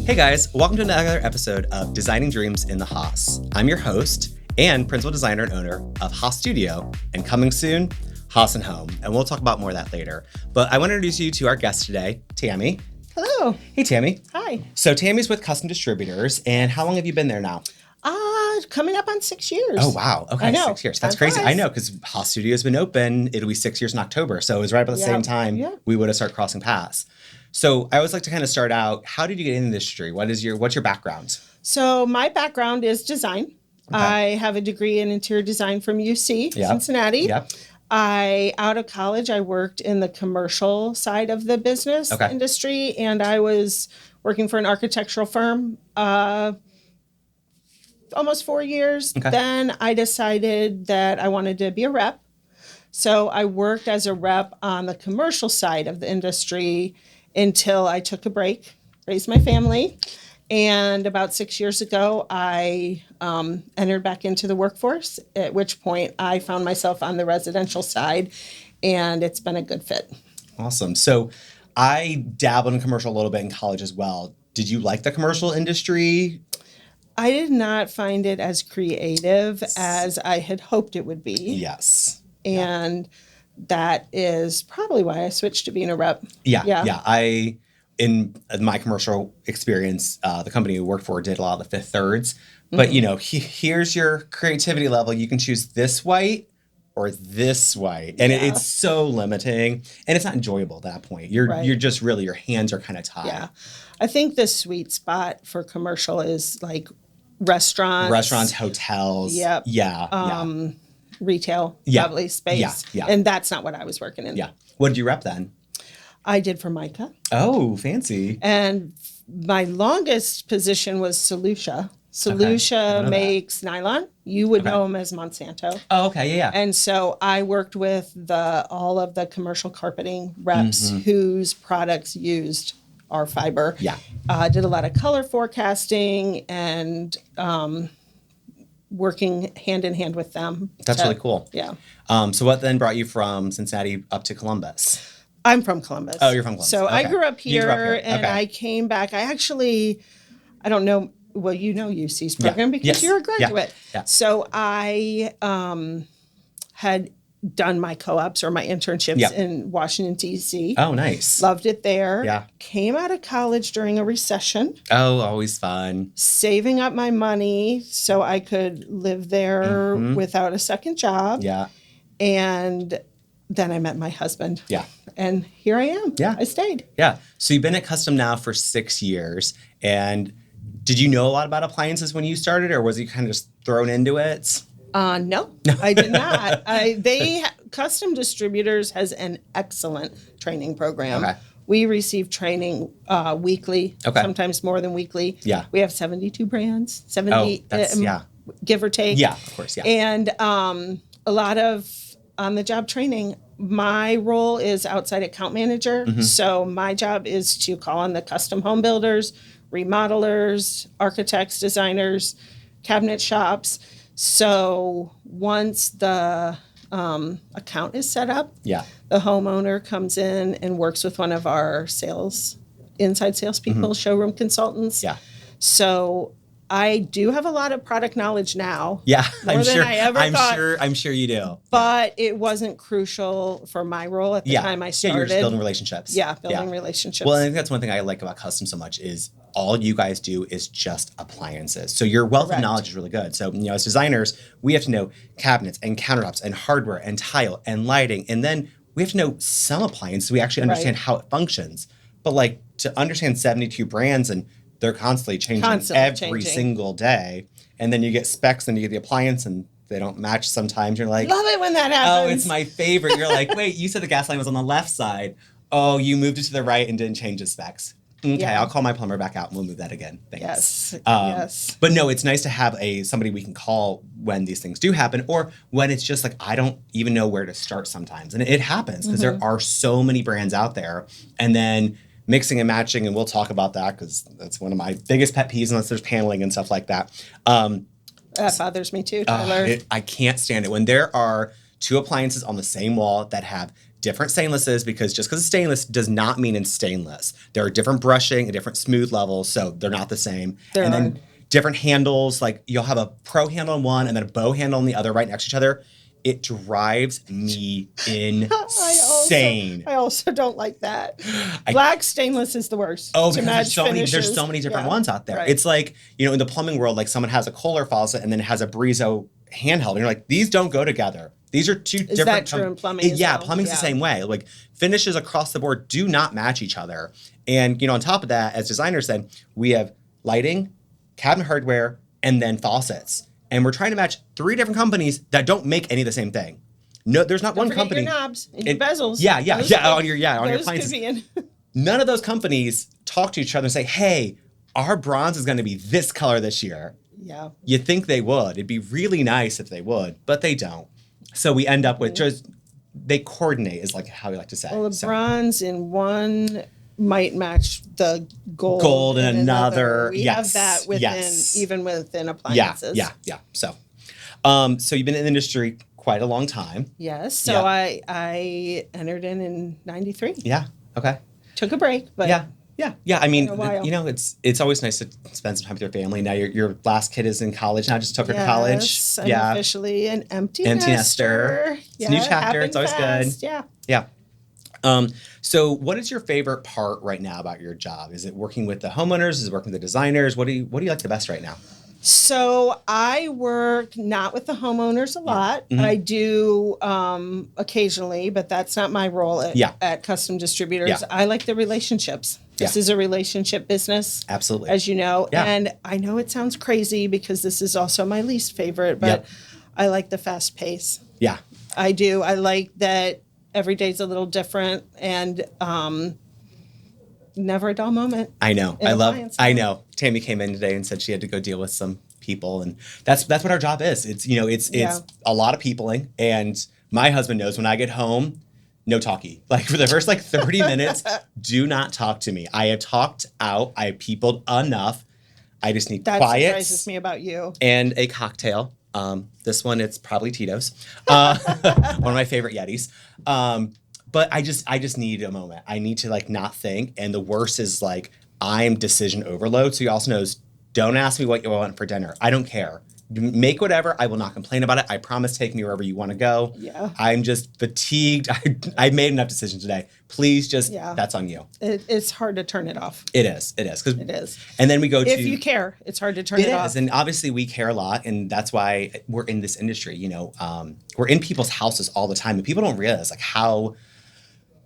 Hey guys, welcome to another episode of Designing Dreams in the Haas. I'm your host and principal designer and owner of Haas Studio, and coming soon, Haas and Home. And we'll talk about more of that later. But I want to introduce you to our guest today, Tami. Hello. Hey, Tami. Hi. So Tami's with Custom Distributors, and how long have you been there now? Coming up on 6 years. Oh, wow. Okay, I know. 6 years. That's Time crazy. flies. I know, because Haas Studio has been open. It'll be 6 years in October. So it was right about the same time we would have started crossing paths. So I always like to kind of start out, how did you get in the industry? What's your background? So my background is design. Okay. I have a degree in interior design from UC, Cincinnati. Yep. Out of college, I worked in the commercial side of the business industry, and I was working for an architectural firm almost 4 years. Okay. Then I decided that I wanted to be a rep. So I worked as a rep on the commercial side of the industry until I took a break, raised my family. And about 6 years ago, I entered back into the workforce, at which point I found myself on the residential side, and it's been a good fit. Awesome. So I dabbled in commercial a little bit in college as well. Did you like the commercial industry? I did not find it as creative as I had hoped it would be. Yes. And that is probably why I switched to being a rep. Yeah. In my commercial experience, the company we worked for did a lot of the fifth thirds. But, here's your creativity level. You can choose this white or this white. And it's so limiting. And it's not enjoyable at that point. You're just really, your hands are kind of tied. Yeah. I think the sweet spot for commercial is like restaurants, hotels. Yep. Retail, lovely space. Yeah. And that's not what I was working in. Yeah. What did you rep then? I did Formica. Oh, fancy. And my longest position was Solutia. Solutia makes nylon. You would know them as Monsanto. Oh, okay. Yeah. And so I worked with all of the commercial carpeting reps whose products used our fiber. Yeah. Did a lot of color forecasting and working hand in hand with them. That's really cool. Yeah. So what then brought you from Cincinnati up to Columbus? I'm from Columbus. Oh, you're from Columbus. So Okay. I grew up here, and Okay. I came back. I don't know, well, you know UC's program because Yes. you're a graduate. Yeah. So I had done my co-ops or my internships in Washington, D.C. Oh, nice. Loved it there. Yeah. Came out of college during a recession, Oh, always fun. saving up my money so I could live there without a second job. Yeah. And then I met my husband. Yeah. And here I am. Yeah. I stayed. Yeah. So you've been at Custom now for 6 years. And did you know a lot about appliances when you started, or was you kind of just thrown into it? No, I did not. Custom Distributors has an excellent training program. Okay. We receive training weekly, sometimes more than weekly. Yeah. We have 72 brands, give or take. Yeah, of course, yeah. And a lot of on-the-job training. My role is outside account manager. So my job is to call on the custom home builders, remodelers, architects, designers, cabinet shops. So once the account is set up, the homeowner comes in and works with one of our inside salespeople, showroom consultants. Yeah. So I do have a lot of product knowledge now. Yeah, More than I ever thought. I'm sure you do. But it wasn't crucial for my role at the time I started. Yeah, you're just building relationships. Yeah, building relationships. Well, I think that's one thing I like about Custom so much is all you guys do is just appliances. So your wealth of knowledge is really good. So, as designers, we have to know cabinets and countertops and hardware and tile and lighting. And then we have to know some appliances so we actually understand how it functions. But to understand 72 brands, and they're constantly changing every single day. And then you get specs and you get the appliance and they don't match sometimes. You're like, love it when that happens. Oh, it's my favorite. You're like, wait, you said the gas line was on the left side. Oh, you moved it to the right and didn't change the specs. Okay, I'll call my plumber back out and we'll move that again. Thanks. Yes. But no, it's nice to have somebody we can call when these things do happen, or when it's just I don't even know where to start sometimes. And it happens because there are so many brands out there. And then mixing and matching, and we'll talk about that because that's one of my biggest pet peeves unless there's paneling and stuff like that. That bothers me too, Tyler. I can't stand it when there are two appliances on the same wall that have different stainlesses, because just because it's stainless does not mean it's stainless. There are different brushing and different smooth levels, so they're not the same. Then different handles, like you'll have a pro handle on one and then a bow handle on the other right next to each other. It drives me insane. I also don't like that. Black stainless is the worst. Oh, because there's so many different ones out there. Right. It's like, in the plumbing world, like someone has a Kohler faucet and then has a Brizo handheld. And you're like, these don't go together. These are two different. Is that true in plumbing? Yeah, plumbing's the same way. Like finishes across the board do not match each other. And, on top of that, as designers then, we have lighting, cabinet hardware, and then faucets. And we're trying to match 3 different companies that don't make any of the same thing. No, there's not one company. Your knobs and your bezels. Yeah, on your appliances. None of those companies talk to each other and say, "Hey, our bronze is going to be this color this year." Yeah. You think they would? It'd be really nice if they would, but they don't. So we end up with just they coordinate is like how we like to say. Well, the bronze in one might match the gold in another. We have that even within appliances. Yeah. So you've been in the industry quite a long time. Yes. So I entered in 93. Yeah. Okay. Took a break, but yeah. I mean, it's always nice to spend some time with your family. Now your last kid is in college. Now just took her to college. I'm officially an empty nester. It's a new chapter. It's always fast. good. Yeah. So what is your favorite part right now about your job? Is it working with the homeowners? Is it working with the designers? What do you like the best right now? So I work not with the homeowners a lot. Mm-hmm. I do occasionally, but that's not my role at Custom Distributors. Yeah. I like the relationships. This is a relationship business. Absolutely. As you know. Yeah. And I know it sounds crazy because this is also my least favorite, but I like the fast pace. Yeah. I do. I like that every day's a little different and never a dull moment. I know. I know. Tami came in today and said she had to go deal with some people, and that's what our job is. It's it's a lot of peopling, and my husband knows when I get home, no talkie. Like for the first 30 minutes, do not talk to me. I have talked out. I have peopled enough. I just need quiet. That surprises me about you. And a cocktail. This one, it's probably Tito's. One of my favorite Yetis. But I just need a moment. I need to not think. And the worst is I'm decision overload. So you also knows, don't ask me what you want for dinner. I don't care. Make whatever. I will not complain about it. I promise, take me wherever you want to go. Yeah. I'm just fatigued. I made enough decisions today. Please that's on you. It's hard to turn it off. It is. It is. And then we go if you care, it's hard to turn it off. It is. And obviously we care a lot. And that's why we're in this industry. We're in people's houses all the time. And people don't realize how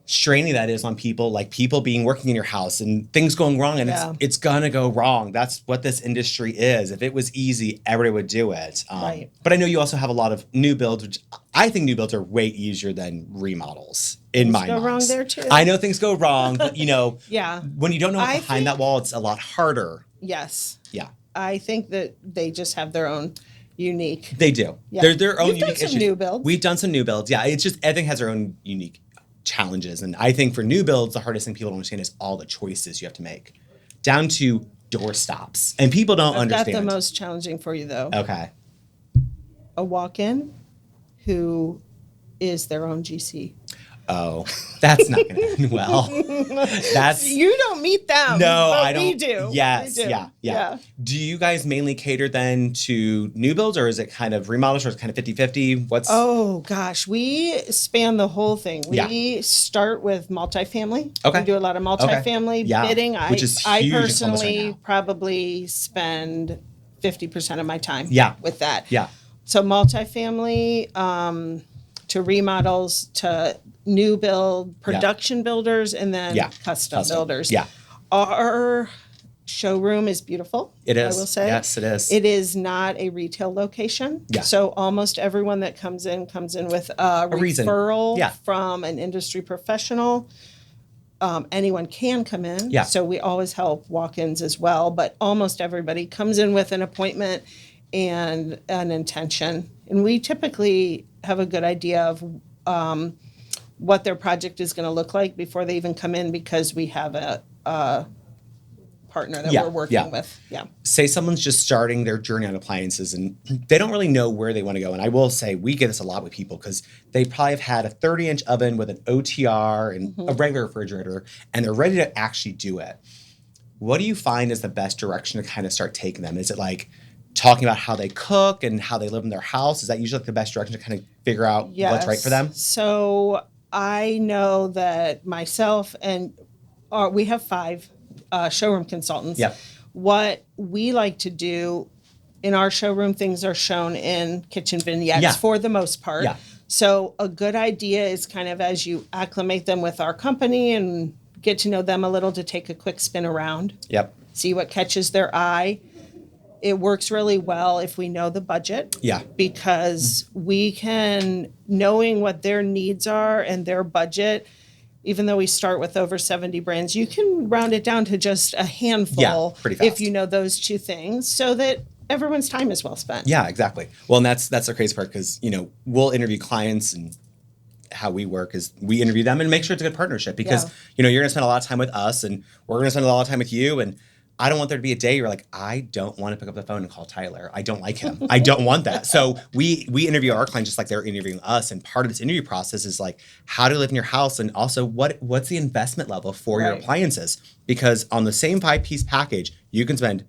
straining that is on people, people working in your house and things going wrong, and it's gonna go wrong. That's what this industry is. If it was easy, everybody would do it. Right. But I know you also have a lot of new builds, which I think new builds are way easier than remodels in my mind. Things go wrong there too. I know things go wrong, but when you don't know what's behind that wall, it's a lot harder. Yes. Yeah. I think that they just have their own unique. They do. Yeah. They're their own You've unique done some issues. new builds. We've done some new builds. Yeah. It's just everything has their own unique challenges. And I think for new builds, the hardest thing people don't understand is all the choices you have to make, down to door stops. And people don't understand. I've got the most challenging for you, though. Okay. A walk-in who is their own GC. Oh, that's not going to end well. You don't meet them. No, but I don't. We do. Yes, we do. Yeah. Do you guys mainly cater then to new builds, or is it kind of remodels, or is it kind of 50-50? Oh, gosh. We span the whole thing. We start with multifamily. Okay. We do a lot of multifamily bidding. Which is I huge personally probably spend 50% of my time with that. Yeah. So multifamily to remodels to new build, production builders, and then custom builders. Yeah. Our showroom is beautiful. It is. I will say. Yes, it is. It is not a retail location. Yeah. So almost everyone that comes in with a referral from an industry professional. Anyone can come in. Yeah. So we always help walk-ins as well. But almost everybody comes in with an appointment and an intention. And we typically have a good idea of what their project is going to look like before they even come in, because we have a partner that Yeah, we're working yeah. with. Yeah. Say someone's just starting their journey on appliances and they don't really know where they want to go. And I will say we get this a lot with people because they probably have had a 30-inch oven with an OTR and a regular refrigerator, and they're ready to actually do it. What do you find is the best direction to kind of start taking them? Is it like talking about how they cook and how they live in their house? Is that usually like the best direction to kind of figure out what's right for them? So I know that myself and we have 5 showroom consultants. Yep. What we like to do in our showroom, things are shown in kitchen vignettes Yeah. for the most part. Yeah. So a good idea is kind of as you acclimate them with our company and get to know them a little, to take a quick spin around. Yep. See what catches their eye. It works really well if we know the budget. Yeah. Because we can, knowing what their needs are and their budget, even though we start with over 70 brands, you can round it down to just a handful pretty fast. if you know those 2 things, so that everyone's time is well spent. Yeah, exactly. Well, and that's the crazy part because, we'll interview clients, and how we work is we interview them and make sure it's a good partnership because, you're going to spend a lot of time with us and we're going to spend a lot of time with you. And I don't want there to be a day you're like, I don't want to pick up the phone and call Tyler. I don't like him. I don't want that. So we interview our clients just like they're interviewing us. And part of this interview process is like, how to live in your house, and also what's the investment level for your appliances? Because on the same 5-piece package, you can spend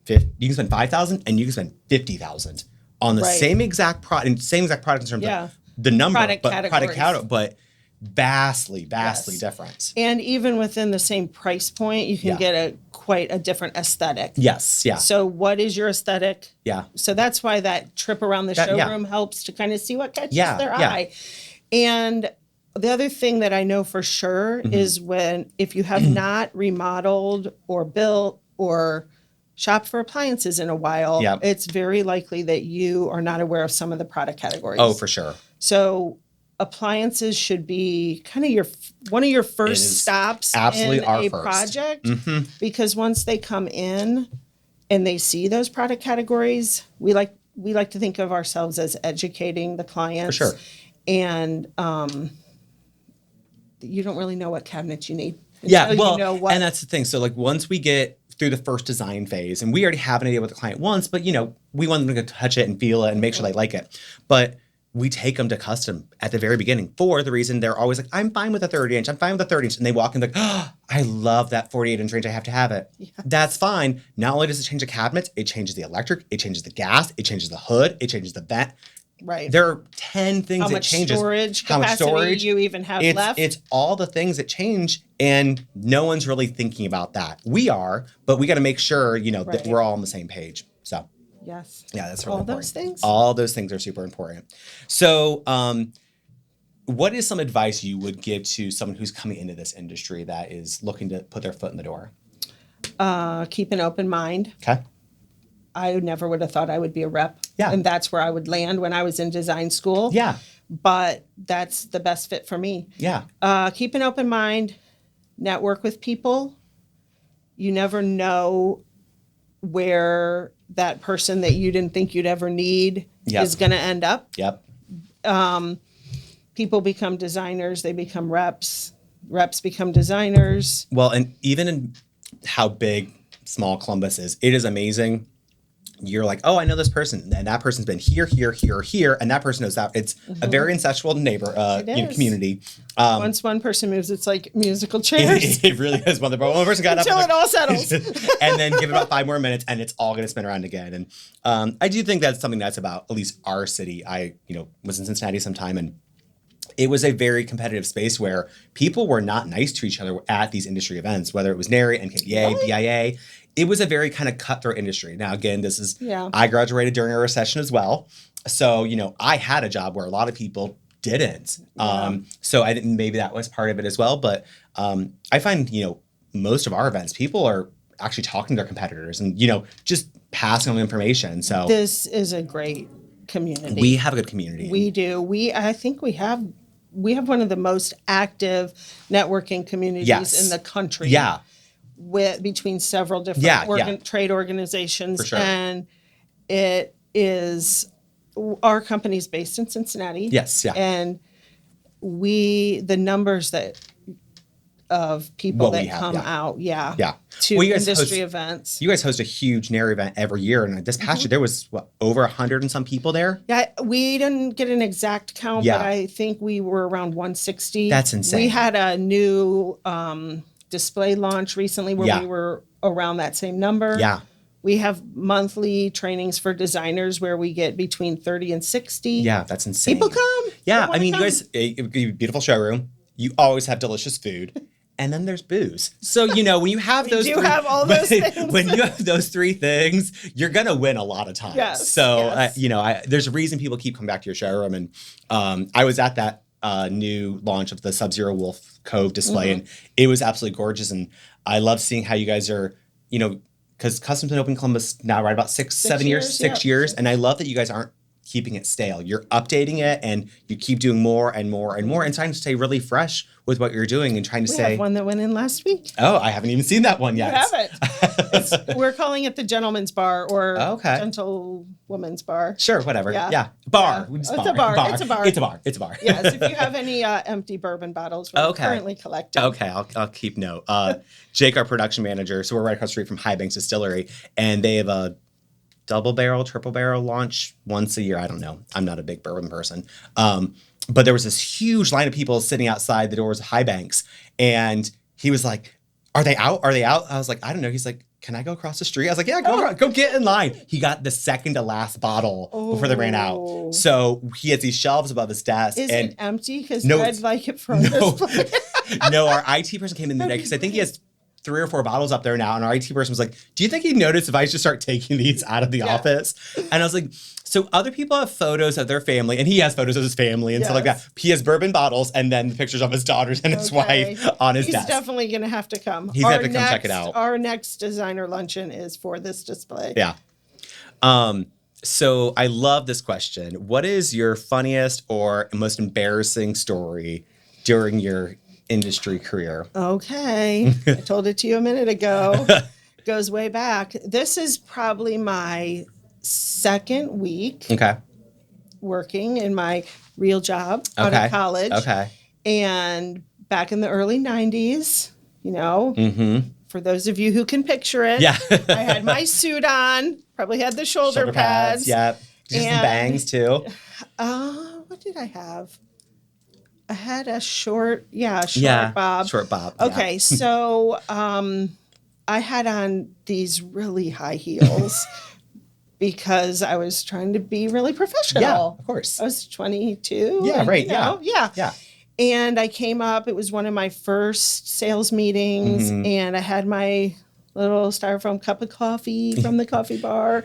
$5,000 and you can spend $50,000 on the same exact product in terms of the number, product category, but vastly different. And even within the same price point, you can get quite a different aesthetic. Yes, yeah. So what is your aesthetic? Yeah. So that's why that trip around the showroom helps to kind of see what catches their eye. And the other thing that I know for sure is if you have not remodeled or built or shopped for appliances in a while, it's very likely that you are not aware of some of the product categories. Oh, for sure. So appliances should be kind of one of your first stops in a project, because once they come in and they see those product categories, we like to think of ourselves as educating the clients. For sure. And you don't really know what cabinets you need. Yeah, well, and that's the thing. So like once we get through the first design phase, and we already have an idea what the client wants, but we want them to touch it and feel it and make sure they like it. But we take them to custom at the very beginning for the reason they're always like, I'm fine with a 30-inch. I'm fine with a 30-inch. And they walk in like, oh, I love that 48-inch range. I have to have it. Yeah. That's fine. Not only does it change the cabinets, it changes the electric, it changes the gas, it changes the hood, it changes the vent. Right. There are 10 things that changes. How much storage you even have left. It's all the things that change, and no one's really thinking about that. We are, but we got to make sure, that we're all on the same page. So. Yes. Yeah, that's really important. Those things. All those things are super important. So, what is some advice you would give to someone who's coming into this industry that is looking to put their foot in the door? Keep an open mind. Okay. I never would have thought I would be a rep. Yeah. And that's where I would land when I was in design school. Yeah. But that's the best fit for me. Yeah. Keep an open mind. Network with people. You never know where that person that you didn't think you'd ever need is going to end up. Yep. People become designers. They become reps. Reps become designers. Well, and even in how big small Columbus is, it is amazing. You're like, oh, I know this person, and that person's been here, and that person knows that. It's a very incestual community. Once one person moves, it's like musical chairs. It really is. But one person got up until it all settles, and then give it about 5 more minutes, and it's all going to spin around again. And I do think that's something that's about at least our city. I was in Cincinnati sometime, and it was a very competitive space where people were not nice to each other at these industry events, whether it was NARI, NKBA, BIA. It was a very kind of cutthroat industry. Now, again, this is, I graduated during a recession as well. So, I had a job where a lot of people didn't. So I didn't, maybe that was part of it as well. But I find, most of our events, people are actually talking to their competitors and, just passing on information. So this is a great community. We have a good community. We do. I think we have one of the most active networking communities in the country. Yeah. Between several different trade organizations. For sure. And it is, our company's based in Cincinnati. Yes, yeah. And the numbers that of people What we that have, come yeah. out, Yeah. to Well, you guys industry host- events. You guys host a huge NARI event every year, and this past year there was over 100 and some people there. Yeah, we didn't get an exact count, Yeah. but I think we were around 160. That's insane. We had a new display launch recently where Yeah. we were around that same number. Yeah. We have monthly trainings for designers where we get between 30 and 60. Yeah, that's insane. People come. Yeah, They wanna I mean, come. you guys, a beautiful showroom. You always have delicious food. And then there's booze. So, you know, when you have those do have all those things. When you have those three things, you're going to win a lot of times. Yes, So, yes. you know, there's a reason people keep coming back to your showroom. And I was at that new launch of the Sub-Zero Wolf Cove display, and it was absolutely gorgeous. And I love seeing how you guys are, you know, because Custom's been open in Columbus now, right, about 6 years. And I love that you guys aren't keeping it stale. You're updating it, and you keep doing more and more and more, and trying to stay really fresh with what you're doing, and trying to We say, have one that went in last week. oh, I haven't even seen that one You yet. haven't. We're calling it the gentleman's bar or Okay. gentlewoman's bar. Sure, whatever. Yeah. Yeah. Bar. Yeah. We just It's a bar. It's a bar. It's a bar. It's a bar. Yes, if you have any empty bourbon bottles, we're Okay. currently collecting. Okay, I'll keep note. Jake, our production manager, so we're right across the street from High Banks Distillery, and they have a double barrel, triple barrel launch once a year. I don't know. I'm not a big bourbon person. But there was this huge line of people sitting outside the doors of High Banks, and he was like, are they out? Are they out? I was like, I don't know. He's like, can I go across the street? I was like, yeah, go get in line. He got the second to last bottle before they ran out. Oh. So he has these shelves above his desk. Is and it empty? Because No, I'd it's- like it from no, this place. no, our IT person came in the day because I think he has 3 or 4 bottles up there now. And our IT person was like, do you think he'd notice if I just start taking these out of the office? And I was like, so other people have photos of their family, and he has photos of his family and stuff like that. He has bourbon bottles and then pictures of his daughters and his wife on his He's desk. definitely going to have to come. He's gonna have to come check it out. Our next designer luncheon is for this display. Yeah. So I love this question. What is your funniest or most embarrassing story during your industry career? Okay. I told it to you a minute ago. Goes way back. This is probably my second week Okay. working in my real job out Okay. of college. Okay. And back in the early 90s, you know, Mm-hmm. for those of you who can picture it, Yeah. I had my suit on, probably had the shoulder pads. Yeah. Just some And- bangs too. What did I have? I had a short bob. Short bob. yeah. Okay, so I had on these really high heels because I was trying to be really professional. Yeah, of course. I was 22. Yeah, and, right, you know, yeah. Yeah. And I came up, it was one of my first sales meetings, Mm-hmm. and I had my little styrofoam cup of coffee from the coffee bar,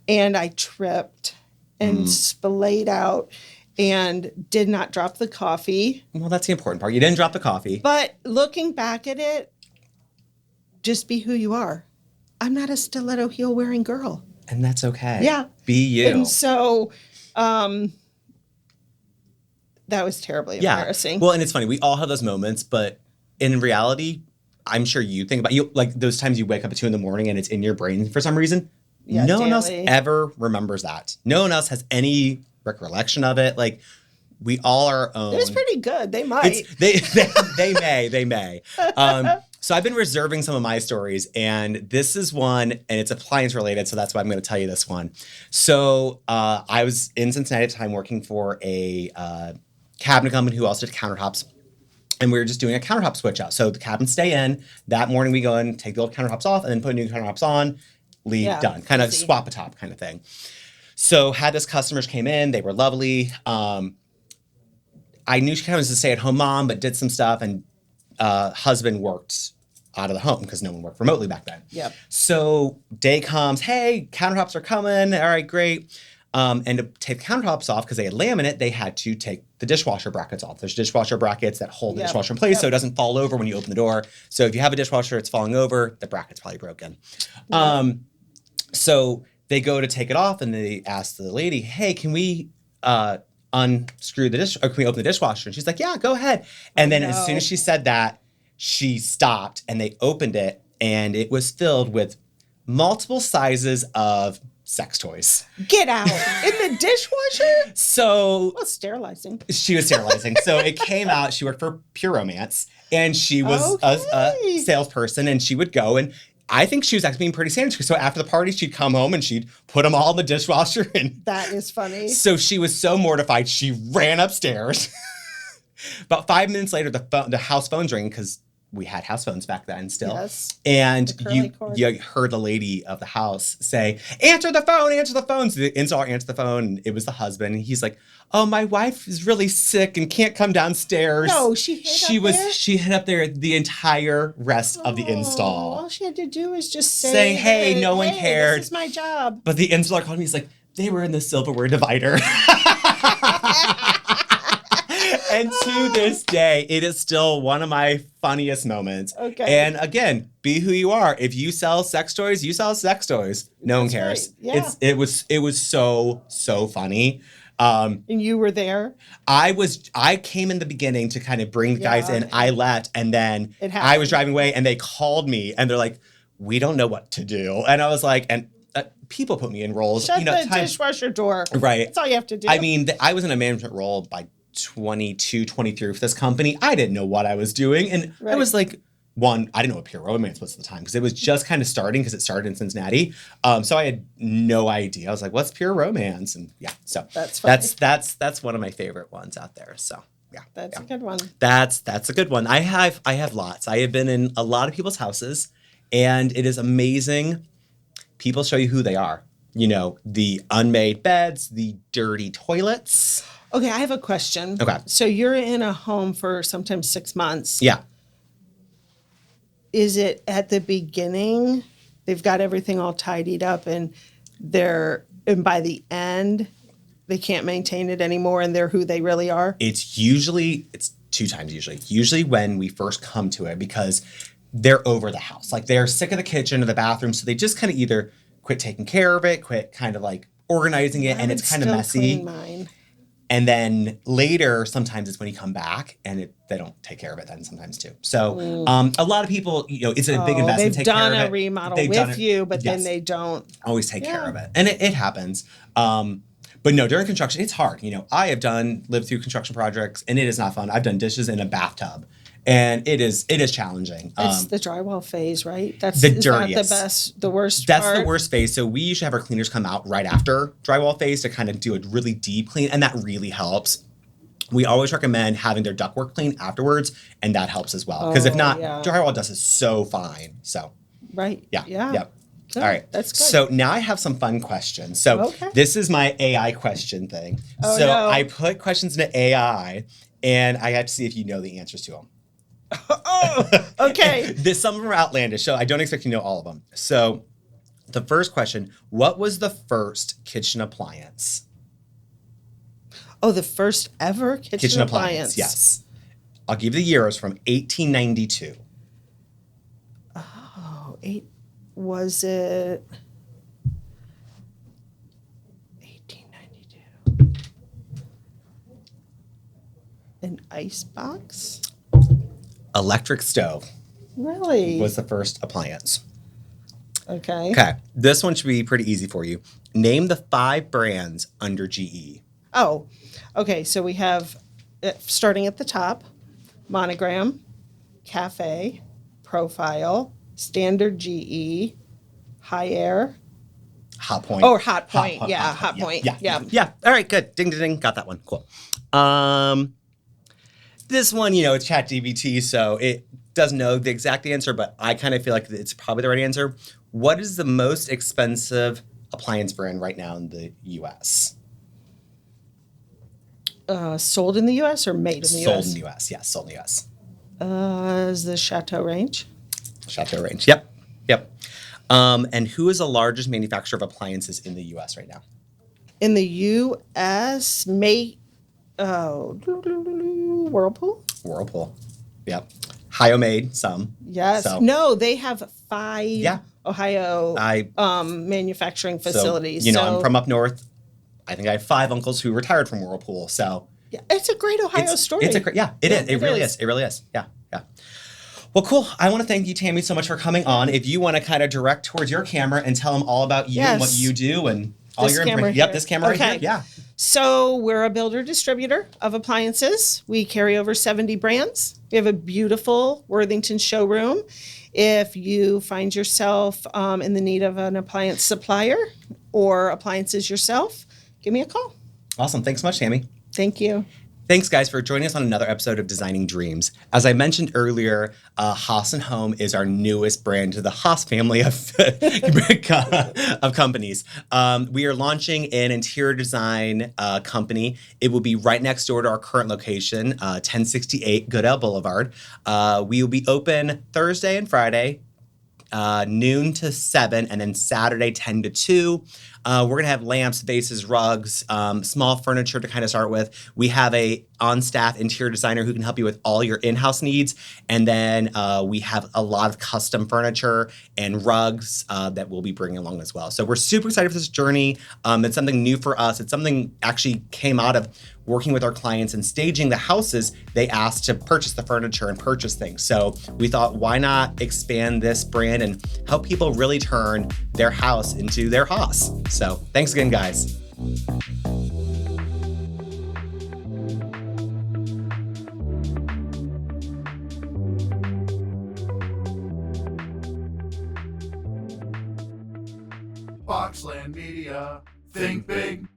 and I tripped and splayed out and did not drop the coffee. Well, that's the important part. You didn't drop the coffee. But looking back at it, just be who you are. I'm not a stiletto heel wearing girl. And that's okay. Yeah. Be you. And so that was terribly embarrassing. Well, and it's funny. We all have those moments, but in reality, I'm sure you think about you like those times you wake up at 2 a.m. and it's in your brain for some reason. Yeah, no one else daily. ever remembers that. No one else has any recollection of it. Like we all are our own. It was pretty good. They might. They may. So I've been reserving some of my stories, and this is one, and it's appliance related, so that's why I'm going to tell you this one. So I was in Cincinnati at the time working for a cabinet company who also did countertops, and we were just doing a countertop switch out. So the cabinets stay in. That morning we go in, take the old countertops off, and then put new countertops on, leave, done. Kind of easy. swap a top kind of thing. So had this customers came in, they were lovely. I knew she kind of was a stay-at-home mom, but did some stuff, and husband worked out of the home because no one worked remotely back then. Yep. So day comes, hey, countertops are coming. All right, great. And to take the countertops off, because they had laminate, they had to take the dishwasher brackets off. There's dishwasher brackets that hold the Yep. dishwasher in place so it Yep. doesn't fall over when you open the door. So if you have a dishwasher, it's falling over, the bracket's probably broken. So they go to take it off, and they ask the lady, hey, can we unscrew the dish, or can we open the dishwasher? And she's like, yeah, go ahead. And then as soon as she said that, she stopped, and they opened it, and it was filled with multiple sizes of sex toys. Get out. In the dishwasher? So Well, sterilizing. she was sterilizing. So it came out, she worked for Pure Romance, and she was a salesperson, and she would go, and I think she was actually being pretty sanitary. So after the party, she'd come home and she'd put them all in the dishwasher. And that is funny. So she was so mortified, she ran upstairs. About 5 minutes later, the house phone's ringing, because we had house phones back then still. Yes. And you heard the lady of the house say, answer the phone, answer the phone. So the installer answered the phone, and it was the husband. And he's like, oh, my wife is really sick and can't come downstairs. No, she hid up there the entire rest of the install. All she had to do was just say, hey, no one cared. This is my job. But the installer called me, he's like, they were in the silverware divider. And to this day, it is still one of my funniest moments. Okay. And again, be who you are. If you sell sex toys, you sell sex toys. No one cares. Right. Yeah. It was so funny. And you were there? I came in the beginning to kind of bring the guys in. I left, and then I was driving away, and they called me, and they're like, we don't know what to do. And I was like, and people put me in roles. Shut the dishwasher door. Right. That's all you have to do. I mean, I was in a management role by 22, 23 for this company. I didn't know what I was doing. And I was like, I didn't know what Pure Romance was at the time, because it was just kind of starting, because it started in Cincinnati. So I had no idea. I was like, what's Pure Romance? And so that's one of my favorite ones out there. So that's a good one. That's a good one. I have lots. I have been in a lot of people's houses, and it is amazing. People show you who they are. You know, the unmade beds, the dirty toilets. Okay, I have a question. Okay. So you're in a home for sometimes 6 months. Yeah. Is it at the beginning, they've got everything all tidied up, and by the end, they can't maintain it anymore, and they're who they really are? It's 2 times usually. Usually when we first come to it, because they're over the house. Like, they're sick of the kitchen or the bathroom, so they just kind of either quit taking care of it, quit kind of like organizing it, and it's kind of messy. Clean mine. And then later, sometimes it's when you come back, and they don't take care of it then sometimes too. So a lot of people, it's a big investment. They've take care done of a it. remodel They've with you, but then they don't always take care of it. And it happens. But no, during construction, it's hard. I have lived through construction projects, and it is not fun. I've done dishes in a bathtub, and it is challenging. It's the drywall phase, right? That's the dirtiest. That the worst That's part? the worst phase. So we usually have our cleaners come out right after drywall phase to kind of do a really deep clean, and that really helps. We always recommend having their ductwork clean afterwards, and that helps as well. Because if not, drywall dust is so fine. So right. Yeah. Good. All right. That's good. So now I have some fun questions. So this is my AI question thing. I put questions into AI, and I have to see if you know the answers to them. Okay. Some of them are outlandish, so I don't expect you to know all of them. So the first question, what was the first kitchen appliance? Oh, the first ever kitchen appliance. Yes. I'll give you the year. It was from 1892. Oh, was it 1892? An ice box? Electric stove. Really? Was the first appliance. Okay. This one should be pretty easy for you. Name the 5 brands under GE. Oh, okay. So we have, starting at the top, Monogram, Cafe, Profile, Standard GE, High Air. Hot Point. Oh, Hot Point. Hot Point. Yeah. All right, good. Ding, ding, ding. Got that one. Cool. This one, it's ChatGPT, so it doesn't know the exact answer, but I kind of feel like it's probably the right answer. What is the most expensive appliance brand right now in the U.S.? Sold in the U.S. or made in the U.S.? Sold in the U.S., yes. Sold in the U.S. Is the Chateau Range? Chateau Range, yep. And who is the largest manufacturer of appliances in the U.S. right now? In the U.S., Whirlpool? Yep. Ohio made some. Yes. So. No, they have 5 Ohio manufacturing facilities. So, I'm from up north. I think I have 5 uncles who retired from Whirlpool. So it's a great Ohio story. It is. It really is. Yeah. Well, cool. I want to thank you, Tami, so much for coming on. If you want to kind of direct towards your camera and tell them all about you and what you do and all this your camera information. Yep, here. this camera right here. Yeah. So we're a builder distributor of appliances. We carry over 70 brands. We have a beautiful Worthington showroom. If you find yourself in the need of an appliance supplier or appliances yourself, give me a call. Awesome. Thanks so much, Tami. Thank you. Thanks, guys, for joining us on another episode of Designing Dreams. As I mentioned earlier, Haas & Home is our newest brand to the Haas family of companies. We are launching an interior design company. It will be right next door to our current location, 1068 Goodell Boulevard. We will be open Thursday and Friday, noon to 7, and then Saturday 10 to 2. We're going to have lamps, vases, rugs, small furniture to kind of start with. We have a on-staff interior designer who can help you with all your in-house needs. And then we have a lot of custom furniture and rugs that we'll be bringing along as well. So we're super excited for this journey. It's something new for us. It's something actually came out of working with our clients and staging the houses. They asked to purchase the furniture and purchase things. So we thought, why not expand this brand and help people really turn their house into their Haas? So thanks again, guys. Boxland Media. Think big.